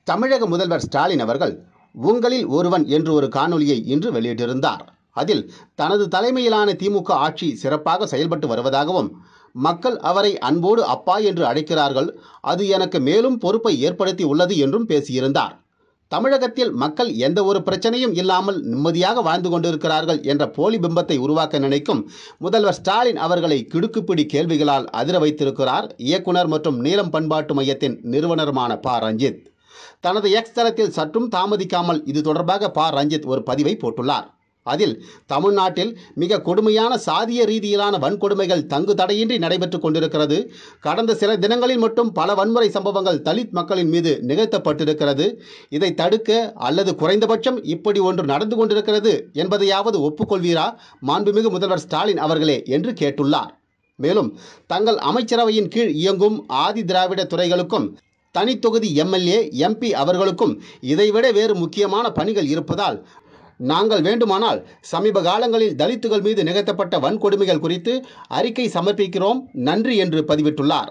தமிழக முதல்வர் ஸ்டாலின் அவர்கள் உங்களில் ஒருவன் என்று ஒரு காணொலியை இன்று வெளியிட்டிருந்தார். அதில் தனது தலைமையிலான திமுக ஆட்சி சிறப்பாக செயல்பட்டு வருவதாகவும், மக்கள் அவரை அன்போடு அப்பா என்று அழைக்கிறார்கள், அது எனக்கு மேலும் பொறுப்பை ஏற்படுத்தி உள்ளது என்றும் பேசியிருந்தார். தமிழகத்தில் மக்கள் எந்த ஒரு பிரச்சனையும் இல்லாமல் நிம்மதியாக வாழ்ந்து கொண்டிருக்கிறார்கள் என்ற போலி பிம்பத்தை உருவாக்க நினைக்கும் முதல்வர் ஸ்டாலின் அவர்களை கிடுக்குப்பிடி கேள்விகளால் அதிர வைத்திருக்கிறார் இயக்குனர் மற்றும் நீலம் பண்பாட்டு மையத்தின் நிறுவனருமான ப. ரஞ்சித். தனது எக்ஸ் தளத்தில் சற்றும் தாமதிக்காமல் இது தொடர்பாக ப. ரஞ்சித் ஒரு பதிவை போட்டுள்ளார். அதில் தமிழ்நாட்டில் மிக கொடுமையான சாதிய ரீதியிலான வன்கொடுமைகள் தங்கு தடையின்றி நடைபெற்றுக் கொண்டிருக்கிறது. கடந்த சில தினங்களில் மட்டும் பல வன்முறை சம்பவங்கள் தலித் மக்களின் மீது நிகழ்த்தப்பட்டிருக்கிறது. இதை தடுக்க அல்லது குறைந்தபட்சம் இப்படி ஒன்று நடந்து கொண்டிருக்கிறது என்பதையாவது ஒப்புக்கொள்வீரா மாண்புமிகு முதல்வர் ஸ்டாலின் அவர்களே என்று கேட்டுள்ளார். மேலும் தங்கள் அமைச்சரவையின் கீழ் இயங்கும் ஆதி திராவிட துறைகளுக்கும் தனித்தொகுதி எம்எல்ஏ எம்பி அவர்களுக்கும் இதைவிட வேறு முக்கியமான பணிகள் இருப்பதால் நாங்கள் வேண்டுமானால் சமீப காலங்களில் தலித்துகள் மீது நிகழ்த்தப்பட்ட வன்கொடுமைகள் குறித்து அறிக்கை சமர்ப்பிக்கிறோம், நன்றி என்று பதிவிட்டுள்ளார்.